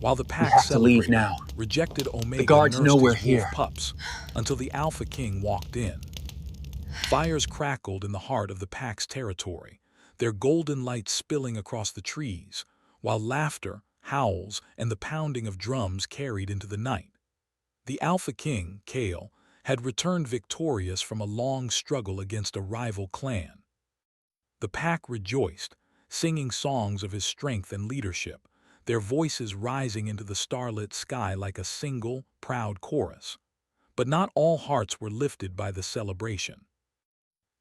While the We pack have to leave celebrated, now. rejected The Omega guards know nursed we're his wolf here. pups until the Alpha King walked in. Fires crackled in the heart of the pack's territory, their golden light spilling across the trees, while laughter, howls, and the pounding of drums carried into the night. The Alpha King, Kale, had returned victorious from a long struggle against a rival clan. The pack rejoiced, singing songs of his strength and leadership, their voices rising into the starlit sky like a single, proud chorus. But not all hearts were lifted by the celebration.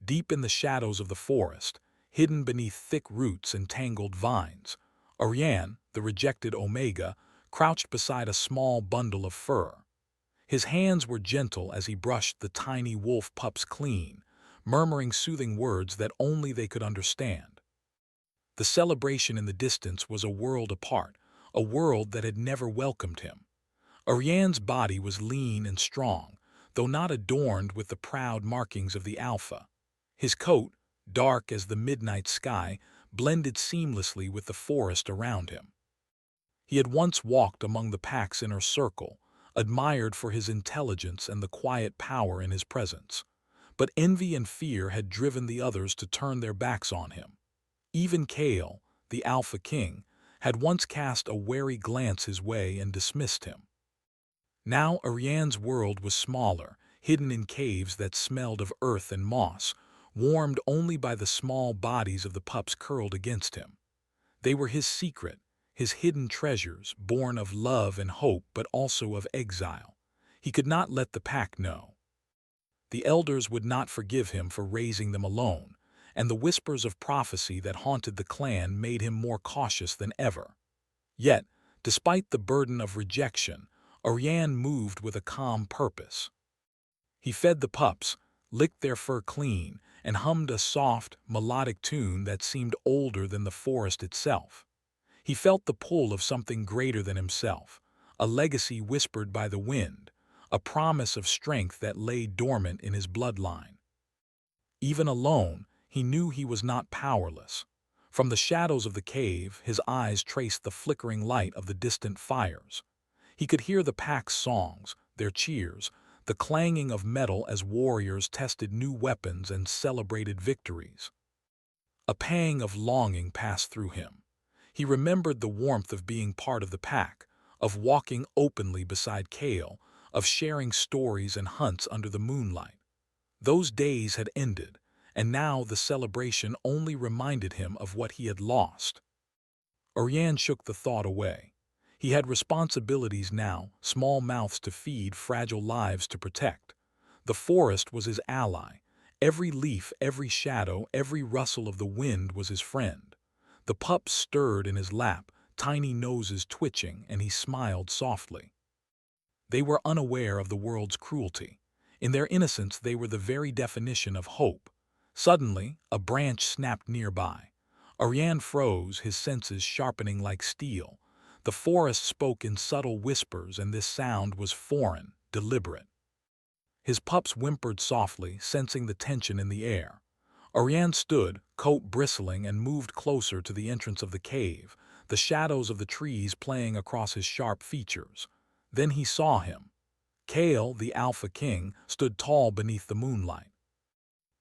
Deep in the shadows of the forest, hidden beneath thick roots and tangled vines, Ariane, the rejected Omega, crouched beside a small bundle of fur. His hands were gentle as he brushed the tiny wolf pups clean, murmuring soothing words that only they could understand. The celebration in the distance was a world apart, a world that had never welcomed him. Ariane's body was lean and strong, though not adorned with the proud markings of the Alpha. His coat, dark as the midnight sky, blended seamlessly with the forest around him. He had once walked among the pack's inner circle, admired for his intelligence and the quiet power in his presence. But envy and fear had driven the others to turn their backs on him. Even Kale, the Alpha King, had once cast a wary glance his way and dismissed him. Now Ariane's world was smaller, hidden in caves that smelled of earth and moss, warmed only by the small bodies of the pups curled against him. They were his secret, his hidden treasures, born of love and hope but also of exile. He could not let the pack know. The elders would not forgive him for raising them alone, and the whispers of prophecy that haunted the clan made him more cautious than ever. Yet, despite the burden of rejection, Ariane moved with a calm purpose. He fed the pups, licked their fur clean, and hummed a soft, melodic tune that seemed older than the forest itself. He felt the pull of something greater than himself, a legacy whispered by the wind, a promise of strength that lay dormant in his bloodline. Even alone, he knew he was not powerless. From the shadows of the cave, his eyes traced the flickering light of the distant fires. He could hear the pack's songs, their cheers, the clanging of metal as warriors tested new weapons and celebrated victories. A pang of longing passed through him. He remembered the warmth of being part of the pack, of walking openly beside Kale, of sharing stories and hunts under the moonlight. Those days had ended, and now the celebration only reminded him of what he had lost. Oriane shook the thought away. He had responsibilities now, small mouths to feed, fragile lives to protect. The forest was his ally. Every leaf, every shadow, every rustle of the wind was his friend. The pups stirred in his lap, tiny noses twitching, and he smiled softly. They were unaware of the world's cruelty. In their innocence, they were the very definition of hope. Suddenly, a branch snapped nearby. Ariane froze, his senses sharpening like steel. The forest spoke in subtle whispers, and this sound was foreign, deliberate. His pups whimpered softly, sensing the tension in the air. Ariane stood, coat bristling, and moved closer to the entrance of the cave, the shadows of the trees playing across his sharp features. Then he saw him. Kale, the Alpha King, stood tall beneath the moonlight.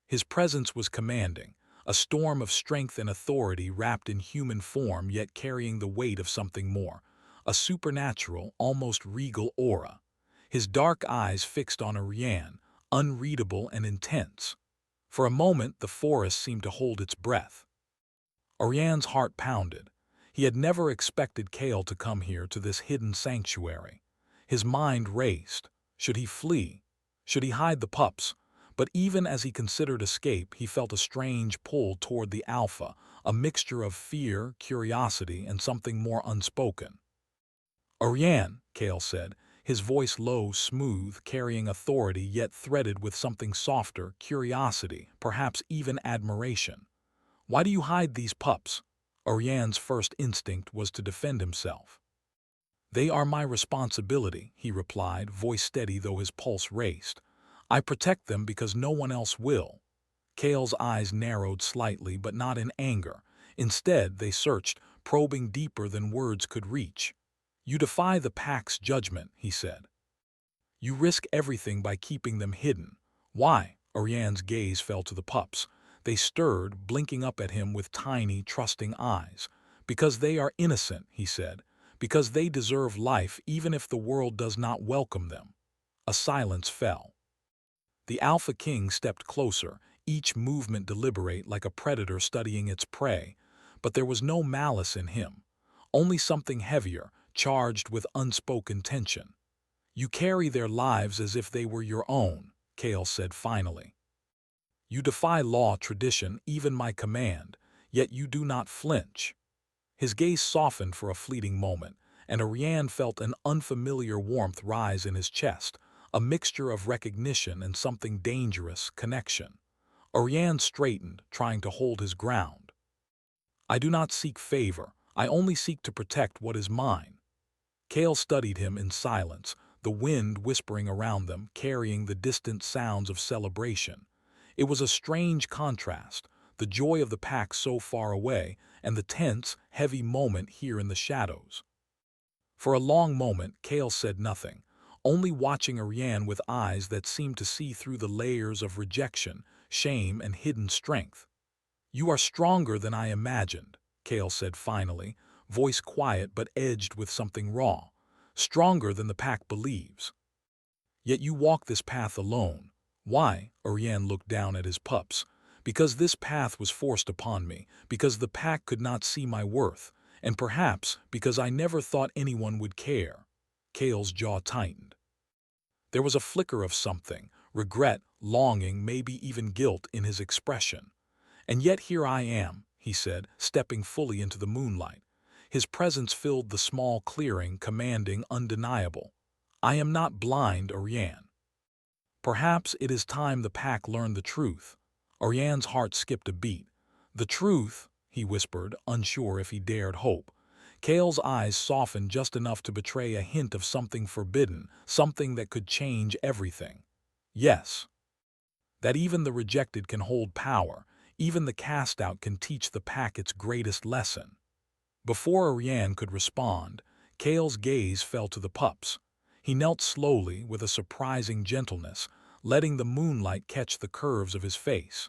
His presence was commanding, a storm of strength and authority wrapped in human form yet carrying the weight of something more, a supernatural, almost regal aura. His dark eyes fixed on Ariane, unreadable and intense. For a moment, the forest seemed to hold its breath. Ariane's heart pounded. He had never expected Kale to come here to this hidden sanctuary. His mind raced. Should he flee? Should he hide the pups? But even as he considered escape, he felt a strange pull toward the Alpha, a mixture of fear, curiosity, and something more unspoken. Ariane, Kale said, his voice low, smooth, carrying authority yet threaded with something softer, curiosity, perhaps even admiration. Why do you hide these pups? Ariane's first instinct was to defend himself. They are my responsibility, he replied, voice steady though his pulse raced. I protect them because no one else will. Kale's eyes narrowed slightly, but not in anger. Instead, they searched, probing deeper than words could reach. You defy the pack's judgment, he said. You risk everything by keeping them hidden. Why? Oriane's gaze fell to the pups. They stirred, blinking up at him with tiny, trusting eyes. Because they are innocent, he said. Because they deserve life even if the world does not welcome them. A silence fell. The Alpha King stepped closer, each movement deliberate like a predator studying its prey. But there was no malice in him. Only something heavier, charged with unspoken tension. You carry their lives as if they were your own, Kale said finally. You defy law, tradition, even my command, yet you do not flinch. His gaze softened for a fleeting moment, and Oriane felt an unfamiliar warmth rise in his chest, a mixture of recognition and something dangerous, connection. Oriane straightened, trying to hold his ground. I do not seek favor, I only seek to protect what is mine. Kale studied him in silence, the wind whispering around them, carrying the distant sounds of celebration. It was a strange contrast, the joy of the pack so far away, and the tense, heavy moment here in the shadows. For a long moment, Kale said nothing, only watching Oriane with eyes that seemed to see through the layers of rejection, shame, and hidden strength. You are stronger than I imagined, Kale said finally, voice quiet but edged with something raw. Stronger than the pack believes. Yet you walk this path alone. Why? Oriane looked down at his pups. Because this path was forced upon me, because the pack could not see my worth, and perhaps because I never thought anyone would care. Kale's jaw tightened. There was a flicker of something, regret, longing, maybe even guilt in his expression. And yet here I am, he said, stepping fully into the moonlight. His presence filled the small clearing, commanding, undeniable. I am not blind, Oriane. Perhaps it is time the pack learned the truth. Oriane's heart skipped a beat. The truth, he whispered, unsure if he dared hope. Kale's eyes softened just enough to betray a hint of something forbidden, something that could change everything. Yes. That even the rejected can hold power, even the cast out can teach the pack its greatest lesson. Before Oriane could respond, Kale's gaze fell to the pups. He knelt slowly with a surprising gentleness, letting the moonlight catch the curves of his face.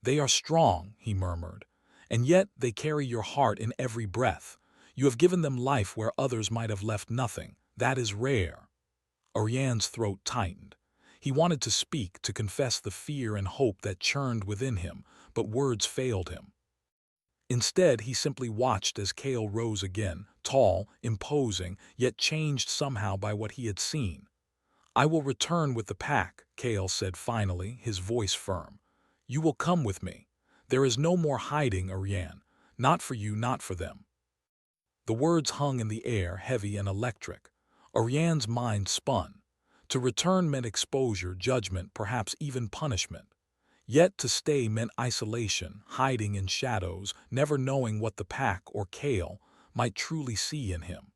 They are strong, he murmured, and yet they carry your heart in every breath. You have given them life where others might have left nothing. That is rare. Oriane's throat tightened. He wanted to speak, to confess the fear and hope that churned within him, but words failed him. Instead, he simply watched as Kale rose again, tall, imposing, yet changed somehow by what he had seen. I will return with the pack, Kale said finally, his voice firm. You will come with me. There is no more hiding, Oriane. Not for you, not for them. The words hung in the air, heavy and electric. Oriane's mind spun. To return meant exposure, judgment, perhaps even punishment. Yet to stay meant isolation, hiding in shadows, never knowing what the pack or Kale might truly see in him.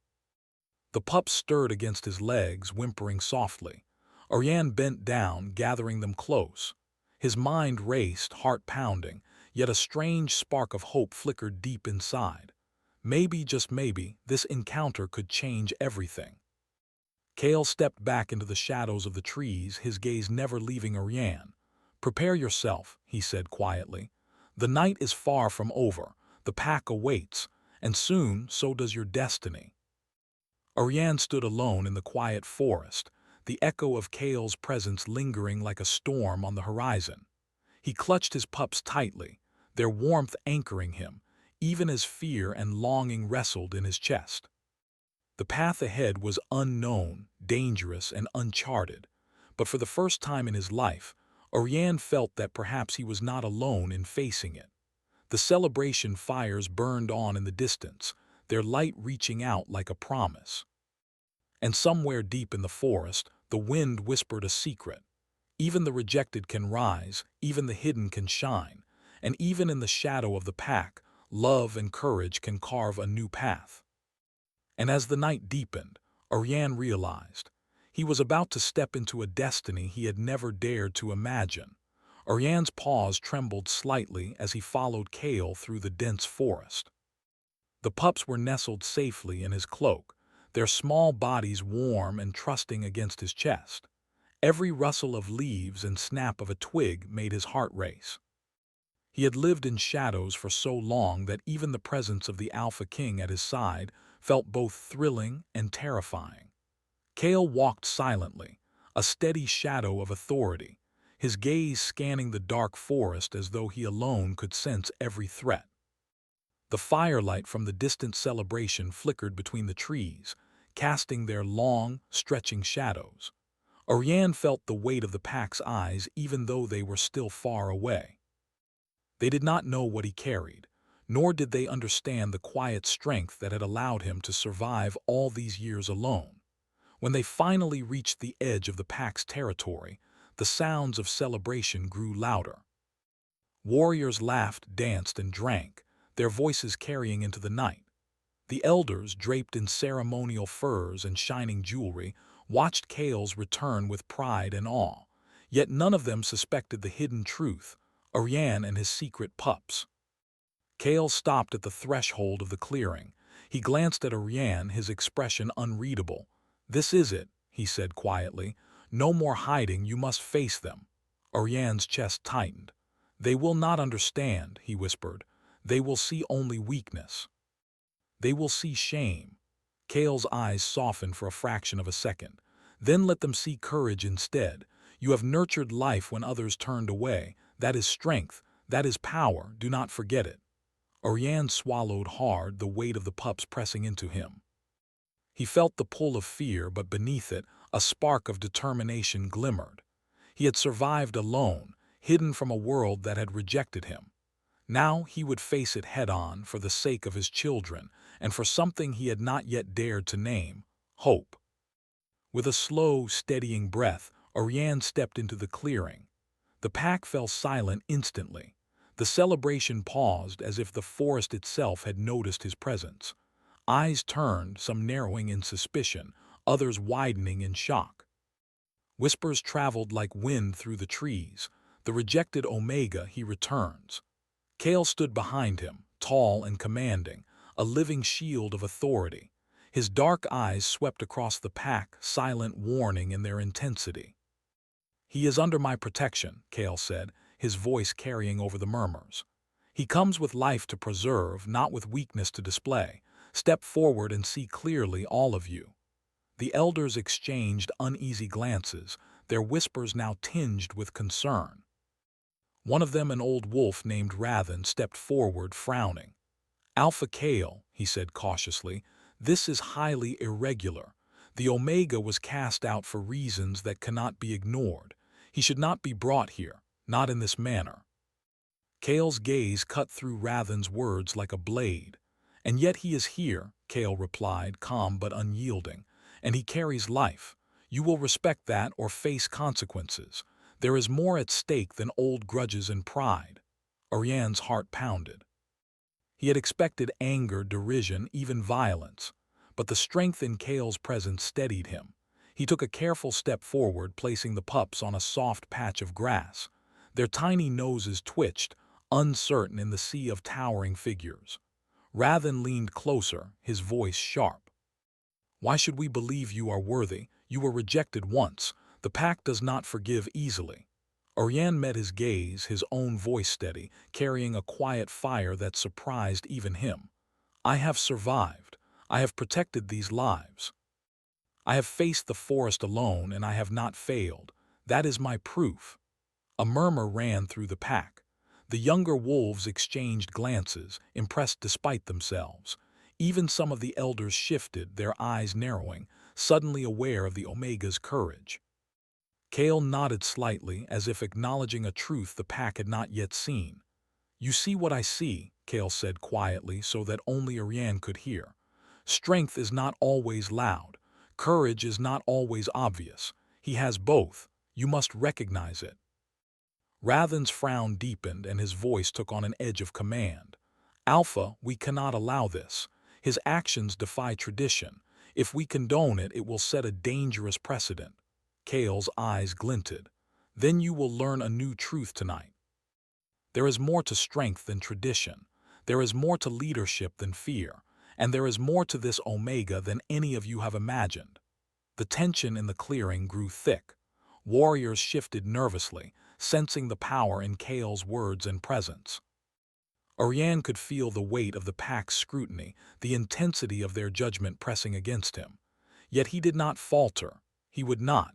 The pup stirred against his legs, whimpering softly. Oriane bent down, gathering them close. His mind raced, heart pounding, yet a strange spark of hope flickered deep inside. Maybe, just maybe, this encounter could change everything. Kale stepped back into the shadows of the trees, his gaze never leaving Oriane. Prepare yourself, he said quietly. The night is far from over, the pack awaits, and soon so does your destiny. Oriane stood alone in the quiet forest, the echo of Kale's presence lingering like a storm on the horizon. He clutched his pups tightly, their warmth anchoring him, even as fear and longing wrestled in his chest. The path ahead was unknown, dangerous, and uncharted, but for the first time in his life, Oriane felt that perhaps he was not alone in facing it. The celebration fires burned on in the distance, their light reaching out like a promise. And somewhere deep in the forest, the wind whispered a secret. Even the rejected can rise, even the hidden can shine, and even in the shadow of the pack, love and courage can carve a new path. And as the night deepened, Oriane realized he was about to step into a destiny he had never dared to imagine. Oriane's paws trembled slightly as he followed Kale through the dense forest. The pups were nestled safely in his cloak, their small bodies warm and trusting against his chest. Every rustle of leaves and snap of a twig made his heart race. He had lived in shadows for so long that even the presence of the Alpha King at his side felt both thrilling and terrifying. Kale walked silently, a steady shadow of authority, his gaze scanning the dark forest as though he alone could sense every threat. The firelight from the distant celebration flickered between the trees, casting their long, stretching shadows. Oriane felt the weight of the pack's eyes even though they were still far away. They did not know what he carried, nor did they understand the quiet strength that had allowed him to survive all these years alone. When they finally reached the edge of the pack's territory, the sounds of celebration grew louder. Warriors laughed, danced, and drank, their voices carrying into the night. The elders, draped in ceremonial furs and shining jewelry, watched Kale's return with pride and awe, yet none of them suspected the hidden truth, Oriane and his secret pups. Kale stopped at the threshold of the clearing. He glanced at Oriane, his expression unreadable. "This is it," he said quietly. "No more hiding, you must face them." Oriane's chest tightened. "They will not understand," he whispered. "They will see only weakness. They will see shame." Kale's eyes softened for a fraction of a second. "Then let them see courage instead. You have nurtured life when others turned away. That is strength. That is power. Do not forget it." Oriane swallowed hard, the weight of the pups pressing into him. He felt the pull of fear, but beneath it, a spark of determination glimmered. He had survived alone, hidden from a world that had rejected him. Now he would face it head-on for the sake of his children and for something he had not yet dared to name: hope. With a slow, steadying breath, Oriane stepped into the clearing. The pack fell silent instantly. The celebration paused as if the forest itself had noticed his presence. Eyes turned, some narrowing in suspicion, others widening in shock. Whispers traveled like wind through the trees. "The rejected Omega, he returns." Kale stood behind him, tall and commanding, a living shield of authority. His dark eyes swept across the pack, silent warning in their intensity. "He is under my protection," Kale said, his voice carrying over the murmurs. "He comes with life to preserve, not with weakness to display. Step forward and see clearly, all of you." The elders exchanged uneasy glances, their whispers now tinged with concern. One of them, an old wolf named Rathen, stepped forward, frowning. "Alpha Kale," he said cautiously, "this is highly irregular. The Omega was cast out for reasons that cannot be ignored. He should not be brought here, not in this manner." Kale's gaze cut through Rathen's words like a blade. "And yet he is here," Kale replied, calm but unyielding, "and he carries life. You will respect that or face consequences. There is more at stake than old grudges and pride." Oriane's heart pounded. He had expected anger, derision, even violence, but the strength in Kale's presence steadied him. He took a careful step forward, placing the pups on a soft patch of grass. Their tiny noses twitched, uncertain in the sea of towering figures. Rathen leaned closer, his voice sharp. "Why should we believe you are worthy? You were rejected once. The pack does not forgive easily." Oriane met his gaze, his own voice steady, carrying a quiet fire that surprised even him. "I have survived. I have protected these lives. I have faced the forest alone, and I have not failed. That is my proof." A murmur ran through the pack. The younger wolves exchanged glances, impressed despite themselves. Even some of the elders shifted, their eyes narrowing, suddenly aware of the Omega's courage. Kale nodded slightly, as if acknowledging a truth the pack had not yet seen. "You see what I see," Kale said quietly so that only Oriane could hear. "Strength is not always loud. Courage is not always obvious. He has both. You must recognize it." Rathen's frown deepened and his voice took on an edge of command. "Alpha, we cannot allow this. His actions defy tradition. If we condone it, it will set a dangerous precedent." Kale's eyes glinted. "Then you will learn a new truth tonight. There is more to strength than tradition. There is more to leadership than fear. and there is more to this Omega than any of you have imagined. The tension in the clearing grew thick. Warriors shifted nervously, sensing the power in Kale's words and presence. Oriane could feel the weight of the pack's scrutiny, the intensity of their judgment pressing against him. Yet he did not falter. He would not.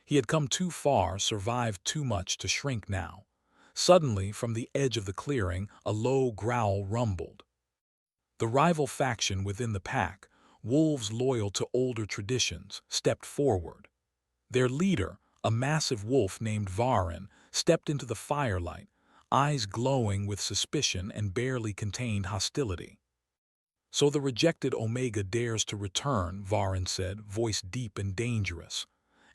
He had come too far, survived too much to shrink now. Suddenly, from the edge of the clearing, a low growl rumbled. The rival faction within the pack, wolves loyal to older traditions, stepped forward. Their leader, a massive wolf named Varin, stepped into the firelight, eyes glowing with suspicion and barely contained hostility. "So the rejected Omega dares to return," Varin said, voice deep and dangerous.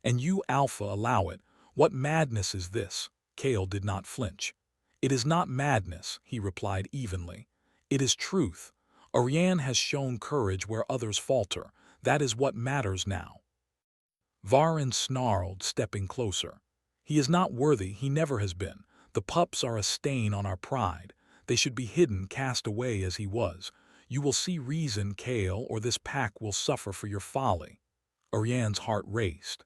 "And you, Alpha, allow it. What madness is this?" Kale did not flinch. "It is not madness," he replied evenly. "It is truth. Oriane has shown courage where others falter. That is what matters now." Varin snarled, stepping closer. "He is not worthy, he never has been. The pups are a stain on our pride. They should be hidden, cast away as he was. You will see reason, Kale, or this pack will suffer for your folly." Oriane's heart raced.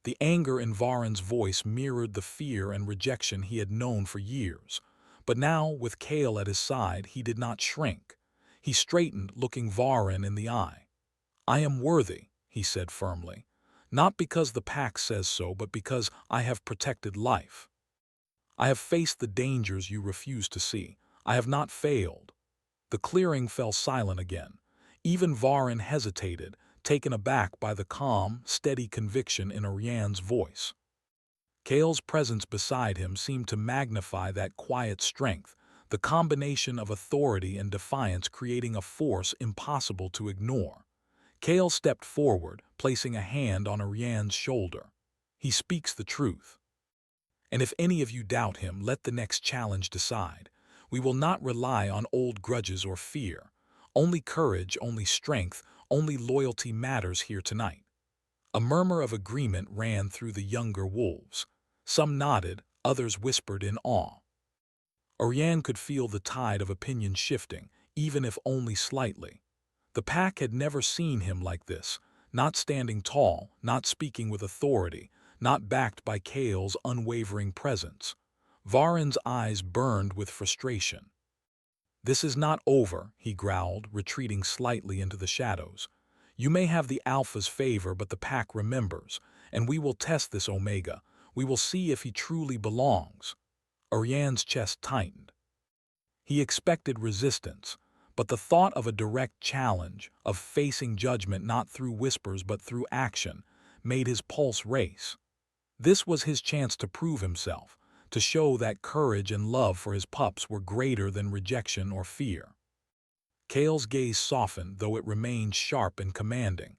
The anger in Varin's voice mirrored the fear and rejection he had known for years. But now, with Kale at his side, he did not shrink. He straightened, looking Varin in the eye. "I am worthy," he said firmly. "Not because the pack says so, but because I have protected life. I have faced the dangers you refuse to see. I have not failed." The clearing fell silent again. Even Varin hesitated, taken aback by the calm, steady conviction in Oriane's voice. Kale's presence beside him seemed to magnify that quiet strength, the combination of authority and defiance creating a force impossible to ignore. Kale stepped forward, placing a hand on Oriane's shoulder. "He speaks the truth. And if any of you doubt him, let the next challenge decide. We will not rely on old grudges or fear. Only courage, only strength, only loyalty matters here tonight." A murmur of agreement ran through the younger wolves. Some nodded, others whispered in awe. Oriane could feel the tide of opinion shifting, even if only slightly. The pack had never seen him like this, not standing tall, not speaking with authority, not backed by Kale's unwavering presence. Varin's eyes burned with frustration. "This is not over," he growled, retreating slightly into the shadows. "You may have the Alpha's favor, but the pack remembers, and we will test this Omega. We will see if he truly belongs." Oriane's chest tightened. He expected resistance, but the thought of a direct challenge, of facing judgment not through whispers but through action, made his pulse race. This was his chance to prove himself, to show that courage and love for his pups were greater than rejection or fear. Kale's gaze softened, though it remained sharp and commanding.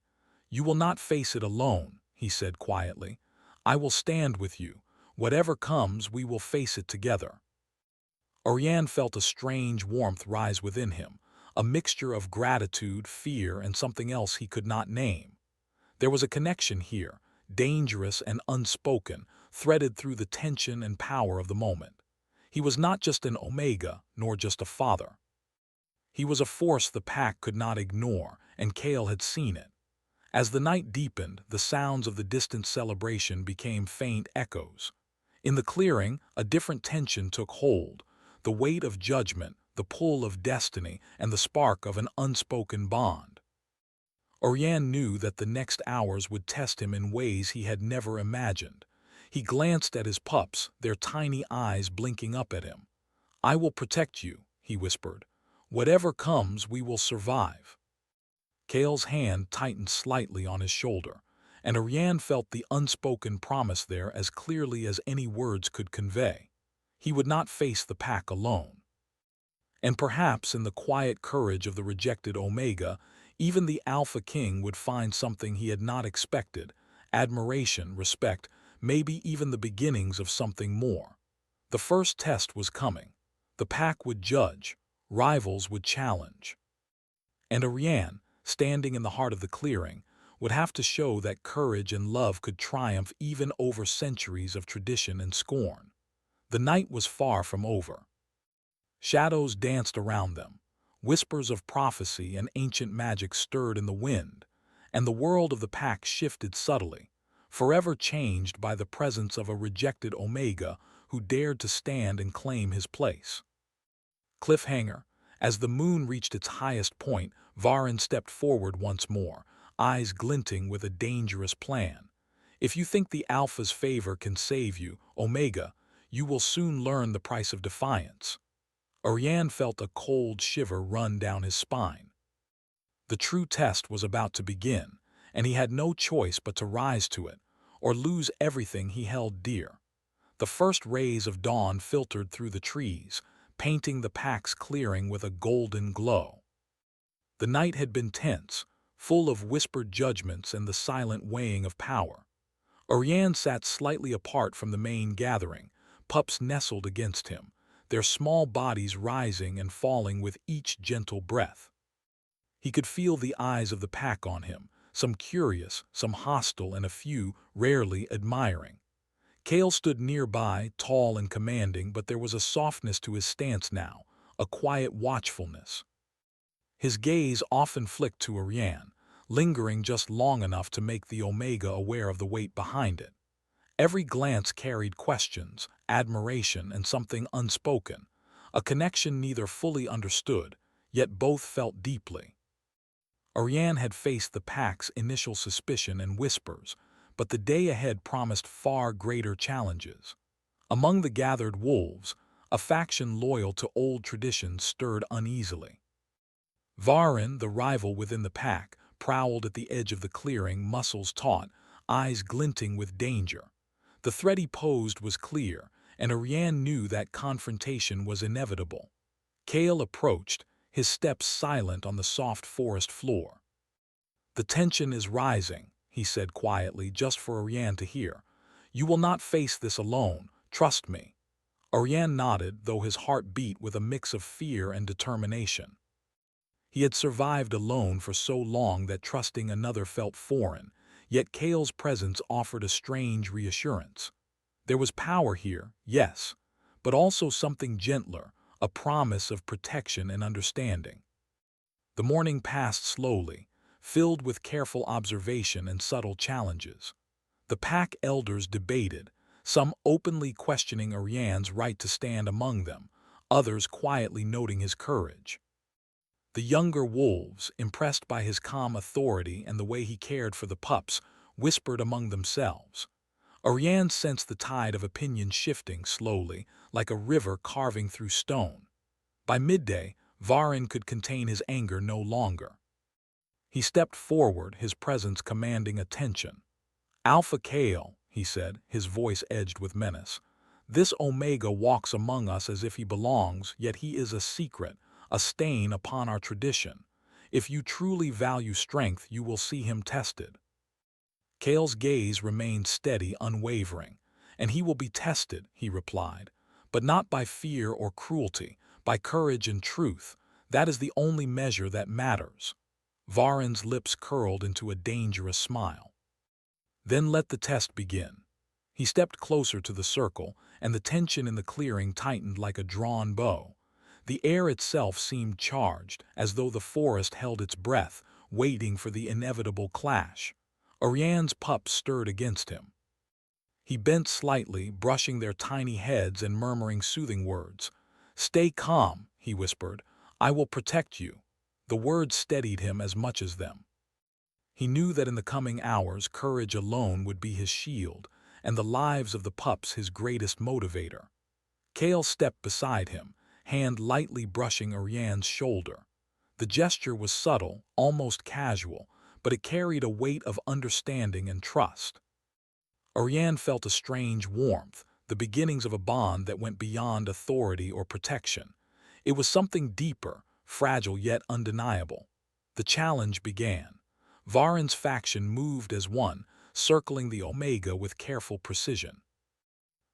"You will not face it alone," he said quietly. "I will stand with you. Whatever comes, we will face it together." Oriane felt a strange warmth rise within him, a mixture of gratitude, fear, and something else he could not name. There was a connection here, dangerous and unspoken, threaded through the tension and power of the moment. He was not just an Omega, nor just a father. He was a force the pack could not ignore, and Kale had seen it. As the night deepened, the sounds of the distant celebration became faint echoes. In the clearing, a different tension took hold, the weight of judgment, the pull of destiny, and the spark of an unspoken bond. Oriane knew that the next hours would test him in ways he had never imagined. He glanced at his pups, their tiny eyes blinking up at him. "I will protect you," he whispered. "Whatever comes, we will survive." Kale's hand tightened slightly on his shoulder, and Oriane felt the unspoken promise there as clearly as any words could convey. He would not face the pack alone. And perhaps in the quiet courage of the rejected Omega, even the Alpha King would find something he had not expected: admiration, respect, maybe even the beginnings of something more. The first test was coming. The pack would judge, rivals would challenge. And Oriane, standing in the heart of the clearing, would have to show that courage and love could triumph even over centuries of tradition and scorn. The night was far from over. Shadows danced around them. Whispers of prophecy and ancient magic stirred in the wind, and the world of the pack shifted subtly, forever changed by the presence of a rejected Omega who dared to stand and claim his place. Cliffhanger. As the moon reached its highest point, Varin stepped forward once more, eyes glinting with a dangerous plan. If you think the Alpha's favor can save you, Omega, you will soon learn the price of defiance. Oriane felt a cold shiver run down his spine. The true test was about to begin, and he had no choice but to rise to it, or lose everything he held dear. The first rays of dawn filtered through the trees, painting the pack's clearing with a golden glow. The night had been tense, full of whispered judgments and the silent weighing of power. Oriane sat slightly apart from the main gathering, Pups nestled against him, their small bodies rising and falling with each gentle breath. He could feel the eyes of the pack on him, some curious, some hostile, and a few, rarely, admiring. Kale stood nearby, tall and commanding, but there was a softness to his stance now, a quiet watchfulness. His gaze often flicked to Oriane, lingering just long enough to make the Omega aware of the weight behind it. Every glance carried questions, admiration, and something unspoken, a connection neither fully understood, yet both felt deeply. Oriane had faced the pack's initial suspicion and whispers, but the day ahead promised far greater challenges. Among the gathered wolves, a faction loyal to old traditions stirred uneasily. Varin, the rival within the pack, prowled at the edge of the clearing, muscles taut, eyes glinting with danger. The threat he posed was clear, and Oriane knew that confrontation was inevitable. Kale approached, his steps silent on the soft forest floor. "The tension is rising," he said quietly, just for Oriane to hear. "You will not face this alone, trust me." Oriane nodded, though his heart beat with a mix of fear and determination. He had survived alone for so long that trusting another felt foreign, yet Kale's presence offered a strange reassurance. There was power here, yes, but also something gentler, a promise of protection and understanding. The morning passed slowly, filled with careful observation and subtle challenges. The pack elders debated, some openly questioning Oriane's right to stand among them, others quietly noting his courage. The younger wolves, impressed by his calm authority and the way he cared for the pups, whispered among themselves. Oriane sensed the tide of opinion shifting slowly, like a river carving through stone. By midday, Varin could contain his anger no longer. He stepped forward, his presence commanding attention. "Alpha Kale," he said, his voice edged with menace. "This Omega walks among us as if he belongs, yet he is a secret, a stain upon our tradition. If you truly value strength, you will see him tested." Kale's gaze remained steady, unwavering. "And he will be tested," he replied, "but not by fear or cruelty, by courage and truth. That is the only measure that matters." Varin's lips curled into a dangerous smile. "Then let the test begin." He stepped closer to the circle, and the tension in the clearing tightened like a drawn bow. The air itself seemed charged, as though the forest held its breath, waiting for the inevitable clash. Oriane's pups stirred against him. He bent slightly, brushing their tiny heads and murmuring soothing words. "Stay calm," he whispered. "I will protect you." The words steadied him as much as them. He knew that in the coming hours, courage alone would be his shield, and the lives of the pups his greatest motivator. Kale stepped beside him, hand lightly brushing Oriane's shoulder. The gesture was subtle, almost casual, but it carried a weight of understanding and trust. Oriane felt a strange warmth, the beginnings of a bond that went beyond authority or protection. It was something deeper, fragile yet undeniable. The challenge began. Varin's faction moved as one, circling the Omega with careful precision.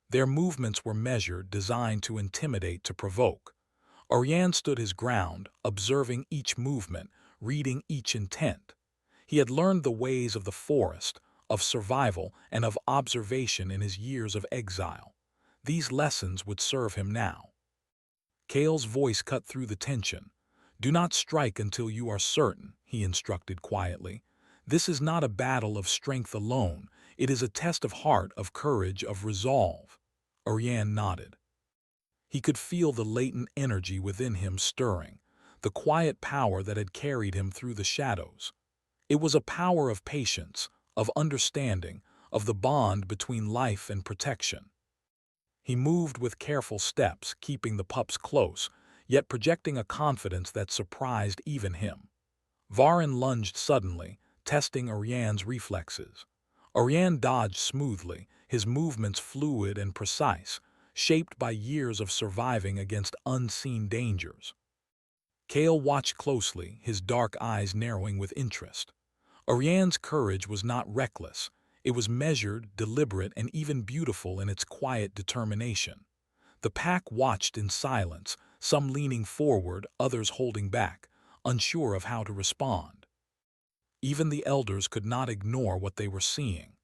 Their movements were measured, designed to intimidate, to provoke. Oriane stood his ground, observing each movement, reading each intent. He had learned the ways of the forest, of survival, and of observation in his years of exile. These lessons would serve him now. Kale's voice cut through the tension. Do not strike until you are certain, he instructed quietly. This is not a battle of strength alone. It is a test of heart, of courage, of resolve. Oriane nodded. He could feel the latent energy within him stirring, the quiet power that had carried him through the shadows. It was a power of patience, of understanding, of the bond between life and protection. He moved with careful steps, keeping the pups close, yet projecting a confidence that surprised even him. Varin lunged suddenly, testing Oriane's reflexes. Oriane dodged smoothly, his movements fluid and precise, shaped by years of surviving against unseen dangers. Kale watched closely, his dark eyes narrowing with interest. Oriane's courage was not reckless. It was measured, deliberate, and even beautiful in its quiet determination. The pack watched in silence, some leaning forward, others holding back, unsure of how to respond. Even the elders could not ignore what they were seeing.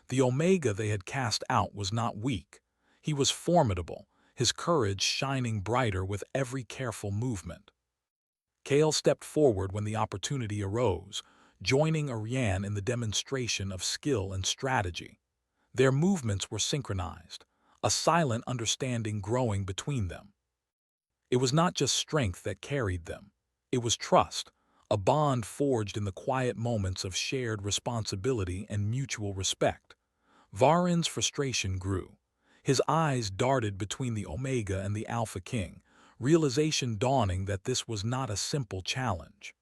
The Omega they had cast out was not weak. He was formidable, his courage shining brighter with every careful movement. Kale stepped forward when the opportunity arose, joining Oriane in the demonstration of skill and strategy. Their movements were synchronized, a silent understanding growing between them. It was not just strength that carried them. It was trust, a bond forged in the quiet moments of shared responsibility and mutual respect. Varin's frustration grew. His eyes darted between the Omega and the Alpha King, realization dawning that this was not a simple challenge.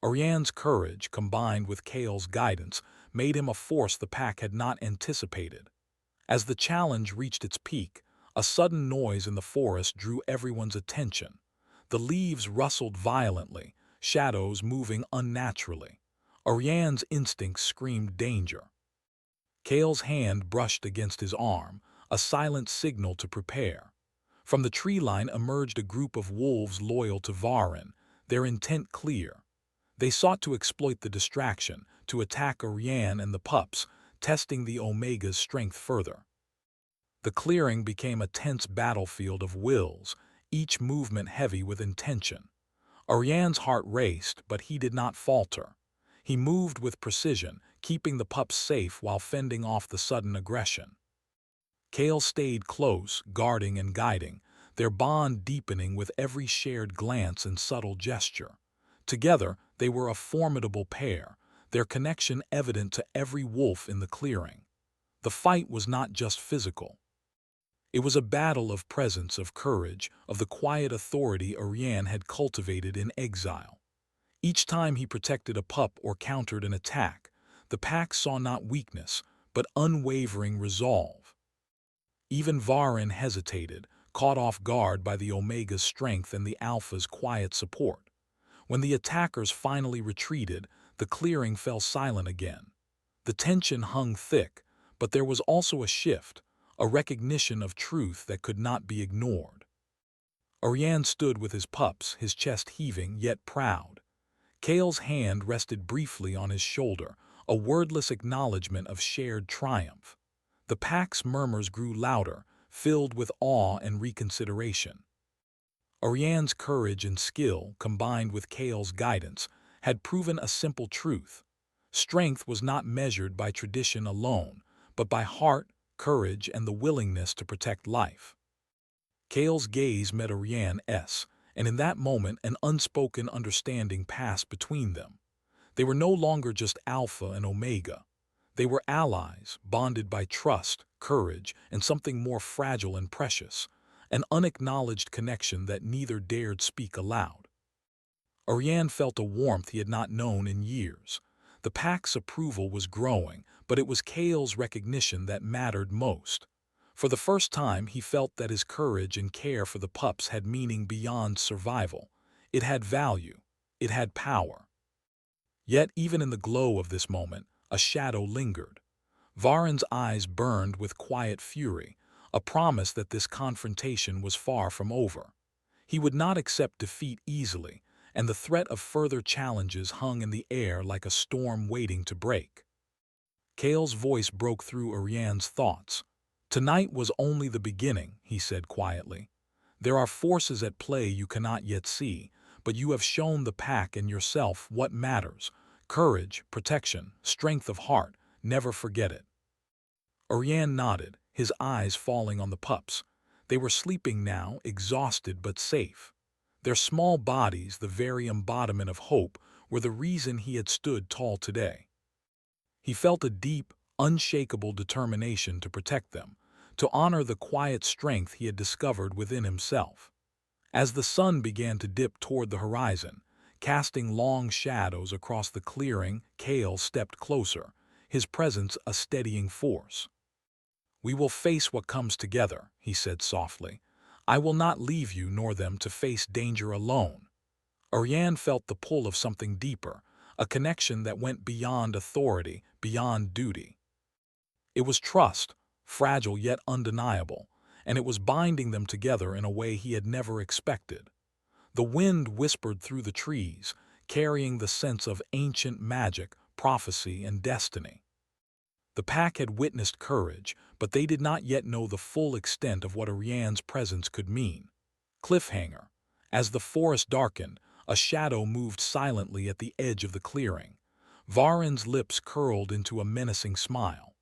Oriane's courage, combined with Kale's guidance, made him a force the pack had not anticipated. As the challenge reached its peak, a sudden noise in the forest drew everyone's attention. The leaves rustled violently, shadows moving unnaturally. Oriane's instincts screamed danger. Kale's hand brushed against his arm, a silent signal to prepare. From the tree line emerged a group of wolves loyal to Varin, their intent clear. They sought to exploit the distraction, to attack Oriane and the pups, testing the Omega's strength further. The clearing became a tense battlefield of wills, each movement heavy with intention. Oriane's heart raced, but he did not falter. He moved with precision, keeping the pups safe while fending off the sudden aggression. Kale stayed close, guarding and guiding, their bond deepening with every shared glance and subtle gesture. Together, they were a formidable pair, their connection evident to every wolf in the clearing. The fight was not just physical. It was a battle of presence, of courage, of the quiet authority Oriane had cultivated in exile. Each time he protected a pup or countered an attack, the pack saw not weakness, but unwavering resolve. Even Varin hesitated, caught off guard by the Omega's strength and the Alpha's quiet support. When the attackers finally retreated, the clearing fell silent again. The tension hung thick, but there was also a shift, a recognition of truth that could not be ignored. Oriane stood with his pups, his chest heaving yet proud. Kale's hand rested briefly on his shoulder, a wordless acknowledgement of shared triumph. The pack's murmurs grew louder, filled with awe and reconsideration. Oriane's courage and skill, combined with Kale's guidance, had proven a simple truth. Strength was not measured by tradition alone, but by heart, courage, and the willingness to protect life. Kale's gaze met Oriane's, and in that moment an unspoken understanding passed between them. They were no longer just Alpha and Omega. They were allies, bonded by trust, courage, and something more fragile and precious, an unacknowledged connection that neither dared speak aloud. Oriane felt a warmth he had not known in years. The pack's approval was growing, but it was Kale's recognition that mattered most. For the first time, he felt that his courage and care for the pups had meaning beyond survival. It had value. It had power. Yet, even in the glow of this moment, a shadow lingered. Varin's eyes burned with quiet fury, a promise that this confrontation was far from over. He would not accept defeat easily, and the threat of further challenges hung in the air like a storm waiting to break. Kale's voice broke through Oriane's thoughts. "Tonight was only the beginning," he said quietly. "There are forces at play you cannot yet see, but you have shown the pack and yourself what matters. Courage, protection, strength of heart. Never forget it." Oriane nodded, his eyes falling on the pups. They were sleeping now, exhausted but safe. Their small bodies, the very embodiment of hope, were the reason he had stood tall today. He felt a deep, unshakable determination to protect them, to honor the quiet strength he had discovered within himself. As the sun began to dip toward the horizon, casting long shadows across the clearing, Kale stepped closer, his presence a steadying force. "We will face what comes together," he said softly. "I will not leave you nor them to face danger alone." Oriane felt the pull of something deeper, a connection that went beyond authority, beyond duty. It was trust, fragile yet undeniable, and it was binding them together in a way he had never expected. The wind whispered through the trees, carrying the sense of ancient magic, prophecy, and destiny. The pack had witnessed courage, but they did not yet know the full extent of what Oriane's presence could mean. Cliffhanger. As the forest darkened, a shadow moved silently at the edge of the clearing. Varen's lips curled into a menacing smile.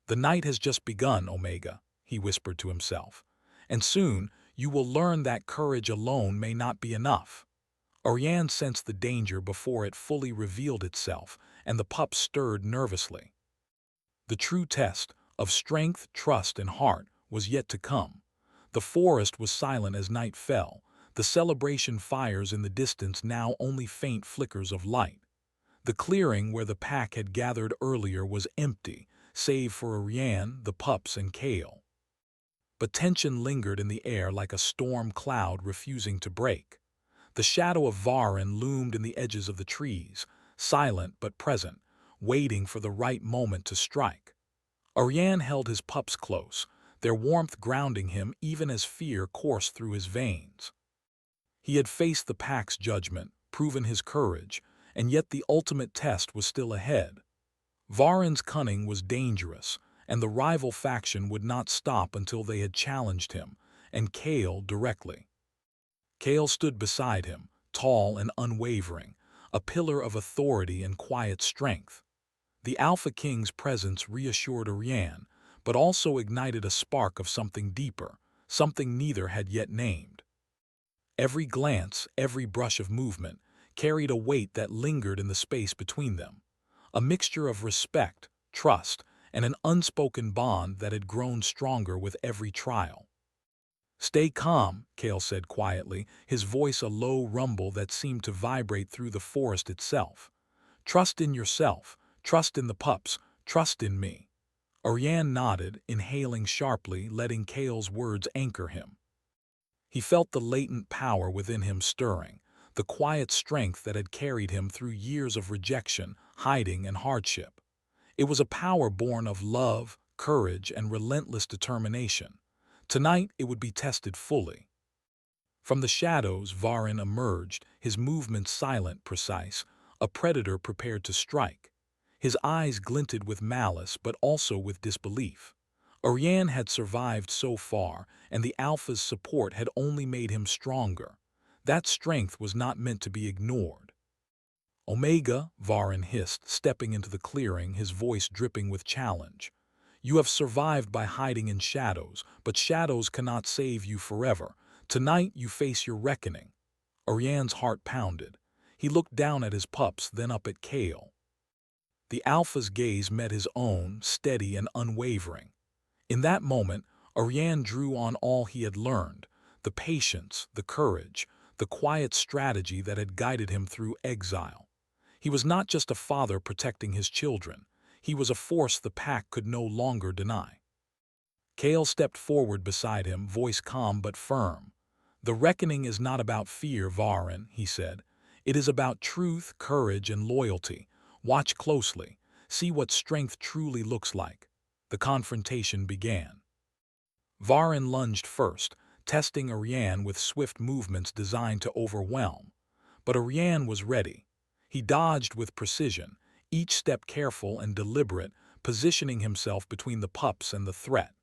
"The night has just begun, Omega," he whispered to himself, "and soon you will learn that courage alone may not be enough." Oriane sensed the danger before it fully revealed itself, and the pups stirred nervously. The true test of strength, trust, and heart was yet to come. The forest was silent as night fell, the celebration fires in the distance now only faint flickers of light. The clearing where the pack had gathered earlier was empty, save for Oriane, the pups, and Kale. But tension lingered in the air like a storm cloud refusing to break. The shadow of Varen loomed in the edges of the trees, silent but present, waiting for the right moment to strike. Oriane held his pups close, their warmth grounding him even as fear coursed through his veins. He had faced the pack's judgment, proven his courage, and yet the ultimate test was still ahead. Varen's cunning was dangerous, and the rival faction would not stop until they had challenged him, and Kale directly. Kale stood beside him, tall and unwavering, a pillar of authority and quiet strength. The Alpha King's presence reassured Oriane, but also ignited a spark of something deeper, something neither had yet named. Every glance, every brush of movement, carried a weight that lingered in the space between them, a mixture of respect, trust, and an unspoken bond that had grown stronger with every trial. "Stay calm," Kale said quietly, his voice a low rumble that seemed to vibrate through the forest itself. "Trust in yourself, trust in the pups, trust in me." Oriane nodded, inhaling sharply, letting Kale's words anchor him. He felt the latent power within him stirring, the quiet strength that had carried him through years of rejection, hiding, and hardship. It was a power born of love, courage, and relentless determination. Tonight it would be tested fully. From the shadows, Varen emerged, his movements silent, precise, a predator prepared to strike. His eyes glinted with malice but also with disbelief. Oriane had survived so far, and the Alpha's support had only made him stronger. That strength was not meant to be ignored. "Omega," Varen hissed, stepping into the clearing, his voice dripping with challenge. "You have survived by hiding in shadows, but shadows cannot save you forever. Tonight you face your reckoning." Oriane's heart pounded. He looked down at his pups, then up at Kale. The Alpha's gaze met his own, steady and unwavering. In that moment, Oriane drew on all he had learned, the patience, the courage, the quiet strategy that had guided him through exile. He was not just a father protecting his children. He was a force the pack could no longer deny. Kale stepped forward beside him, voice calm but firm. "The reckoning is not about fear, Varen," he said. "It is about truth, courage, and loyalty. Watch closely. See what strength truly looks like." The confrontation began. Varen lunged first, testing Oriane with swift movements designed to overwhelm. But Oriane was ready. He dodged with precision, each step careful and deliberate, positioning himself between the pups and the threat.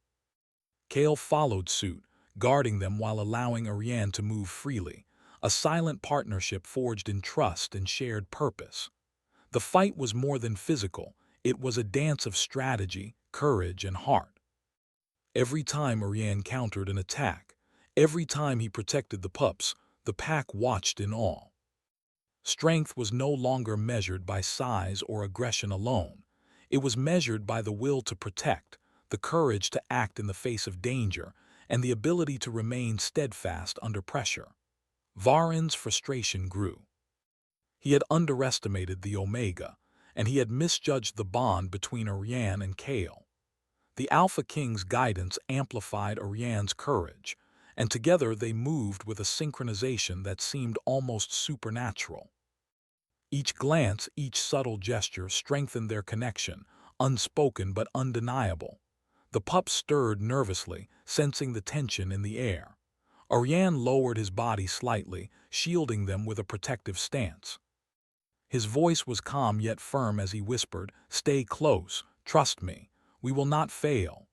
Kale followed suit, guarding them while allowing Oriane to move freely, a silent partnership forged in trust and shared purpose. The fight was more than physical, it was a dance of strategy, courage, and heart. Every time Ariane countered an attack, every time he protected the pups, the pack watched in awe. Strength was no longer measured by size or aggression alone. It was measured by the will to protect, the courage to act in the face of danger, and the ability to remain steadfast under pressure. Varen's frustration grew. He had underestimated the Omega, and he had misjudged the bond between Ariane and Kale. The Alpha King's guidance amplified Ariane's courage, and together they moved with a synchronization that seemed almost supernatural. Each glance, each subtle gesture strengthened their connection, unspoken but undeniable. The pup stirred nervously, sensing the tension in the air. Ariane lowered his body slightly, shielding them with a protective stance. His voice was calm yet firm as he whispered, "Stay close, trust me, we will not fail."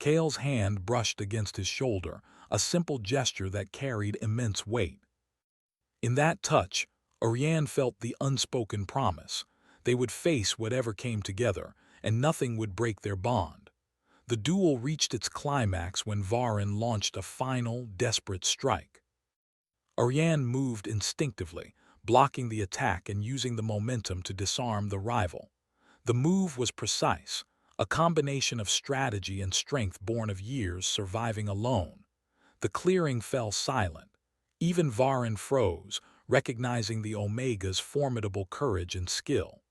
Kale's hand brushed against his shoulder, a simple gesture that carried immense weight. In that touch, Ariane felt the unspoken promise. They would face whatever came together, and nothing would break their bond. The duel reached its climax when Varen launched a final, desperate strike. Ariane moved instinctively, blocking the attack and using the momentum to disarm the rival. The move was precise, a combination of strategy and strength born of years surviving alone. The clearing fell silent. Even Varen froze, recognizing the Omega's formidable courage and skill.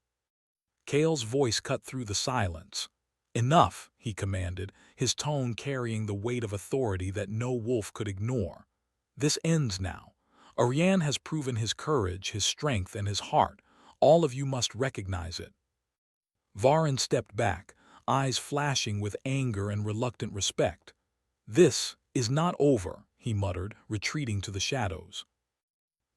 Kale's voice cut through the silence. "Enough," he commanded, his tone carrying the weight of authority that no wolf could ignore. "This ends now. Ariane has proven his courage, his strength, and his heart. All of you must recognize it." Varen stepped back, eyes flashing with anger and reluctant respect. "This is not over," he muttered, retreating to the shadows.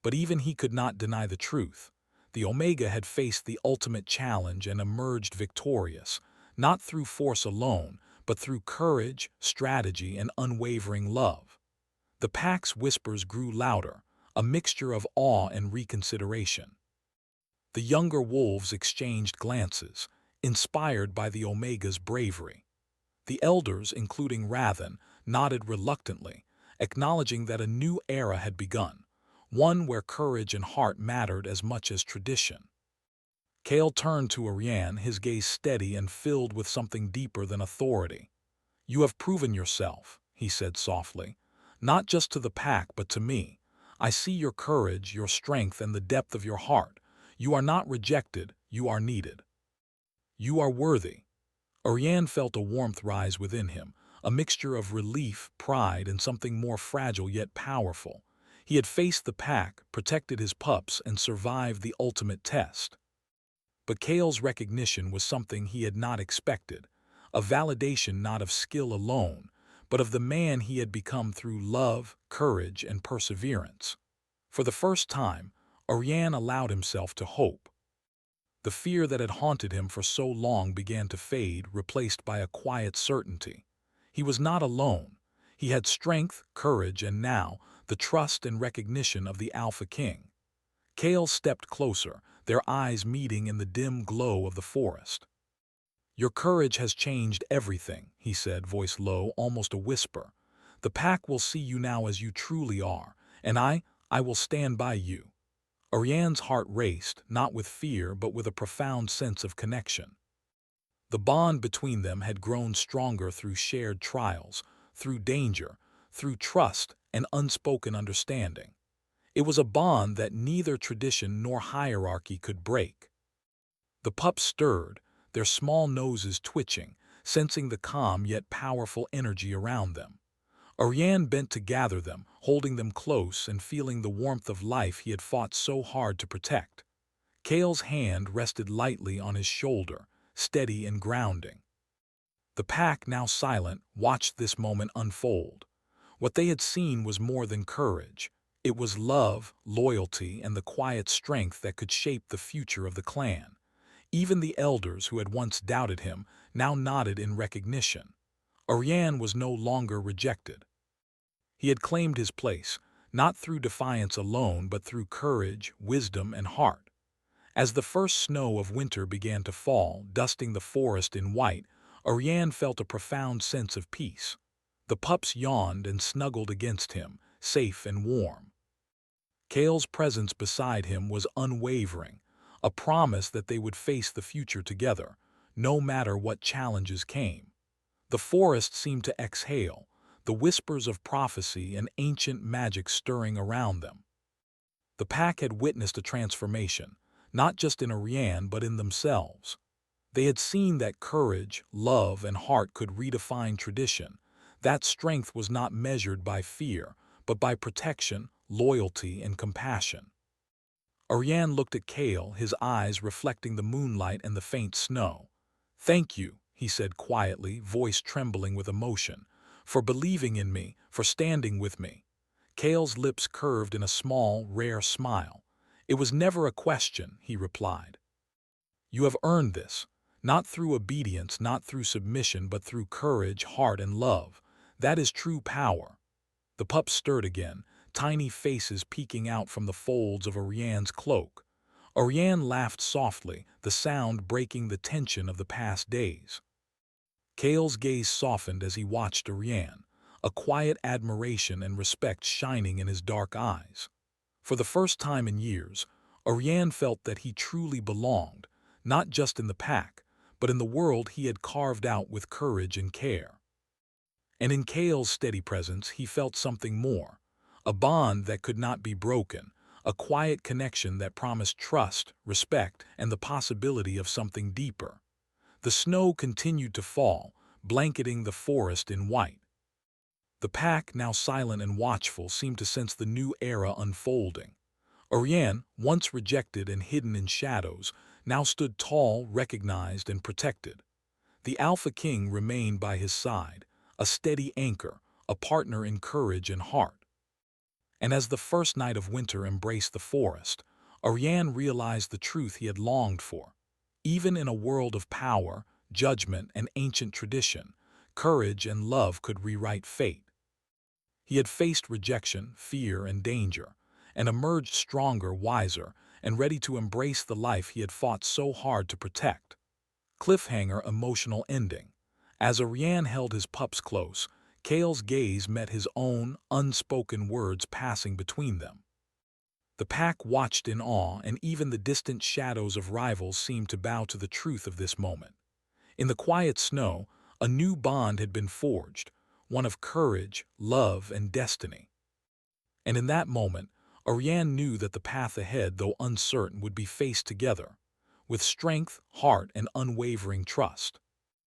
But even he could not deny the truth. The Omega had faced the ultimate challenge and emerged victorious, not through force alone, but through courage, strategy, and unwavering love. The pack's whispers grew louder, a mixture of awe and reconsideration. The younger wolves exchanged glances, inspired by the Omega's bravery. The elders, including Rathen, nodded reluctantly, acknowledging that a new era had begun, one where courage and heart mattered as much as tradition. Kale turned to Ariane, his gaze steady and filled with something deeper than authority. "You have proven yourself," he said softly, "not just to the pack but to me. I see your courage, your strength, and the depth of your heart. You are not rejected, you are needed. You are worthy." Ariane felt a warmth rise within him, a mixture of relief, pride, and something more fragile yet powerful. He had faced the pack, protected his pups, and survived the ultimate test. But Kale's recognition was something he had not expected, a validation not of skill alone, but of the man he had become through love, courage, and perseverance. For the first time, Ariane allowed himself to hope. The fear that had haunted him for so long began to fade, replaced by a quiet certainty. He was not alone. He had strength, courage, and now, the trust and recognition of the Alpha King. Kale stepped closer, their eyes meeting in the dim glow of the forest. "Your courage has changed everything," he said, voice low, almost a whisper. "The pack will see you now as you truly are, and I will stand by you." Ariane's heart raced, not with fear but with a profound sense of connection. The bond between them had grown stronger through shared trials, through danger, through trust and unspoken understanding. It was a bond that neither tradition nor hierarchy could break. The pups stirred, their small noses twitching, sensing the calm yet powerful energy around them. Ariane bent to gather them, holding them close and feeling the warmth of life he had fought so hard to protect. Kale's hand rested lightly on his shoulder, steady and grounding. The pack, now silent, watched this moment unfold. What they had seen was more than courage. It was love, loyalty, and the quiet strength that could shape the future of the clan. Even the elders who had once doubted him now nodded in recognition. Ariane was no longer rejected. He had claimed his place, not through defiance alone but through courage, wisdom, and heart. As the first snow of winter began to fall, dusting the forest in white, Ariane felt a profound sense of peace. The pups yawned and snuggled against him, safe and warm. Kale's presence beside him was unwavering, a promise that they would face the future together, no matter what challenges came. The forest seemed to exhale, the whispers of prophecy and ancient magic stirring around them. The pack had witnessed a transformation, not just in Ariane but in themselves. They had seen that courage, love, and heart could redefine tradition. That strength was not measured by fear, but by protection, loyalty, and compassion. Ariane looked at Kale, his eyes reflecting the moonlight and the faint snow. "Thank you," he said quietly, voice trembling with emotion, "for believing in me, for standing with me." Kale's lips curved in a small, rare smile. "It was never a question," he replied. "You have earned this, not through obedience, not through submission, but through courage, heart, and love. That is true power." The pups stirred again, tiny faces peeking out from the folds of Ariane's cloak. Ariane laughed softly, the sound breaking the tension of the past days. Kale's gaze softened as he watched Ariane, a quiet admiration and respect shining in his dark eyes. For the first time in years, Ariane felt that he truly belonged, not just in the pack, but in the world he had carved out with courage and care. And in Kale's steady presence he felt something more, a bond that could not be broken, a quiet connection that promised trust, respect, and the possibility of something deeper. The snow continued to fall, blanketing the forest in white. The pack, now silent and watchful, seemed to sense the new era unfolding. Ariane, once rejected and hidden in shadows, now stood tall, recognized, and protected. The Alpha King remained by his side, a steady anchor, a partner in courage and heart. And as the first night of winter embraced the forest, Ariane realized the truth he had longed for. Even in a world of power, judgment, and ancient tradition, courage and love could rewrite fate. He had faced rejection, fear, and danger, and emerged stronger, wiser, and ready to embrace the life he had fought so hard to protect. Cliffhanger, emotional ending. As Ariane held his pups close, Kale's gaze met his own, unspoken words passing between them. The pack watched in awe, and even the distant shadows of rivals seemed to bow to the truth of this moment. In the quiet snow, a new bond had been forged, one of courage, love, and destiny. And in that moment, Ariane knew that the path ahead, though uncertain, would be faced together, with strength, heart, and unwavering trust.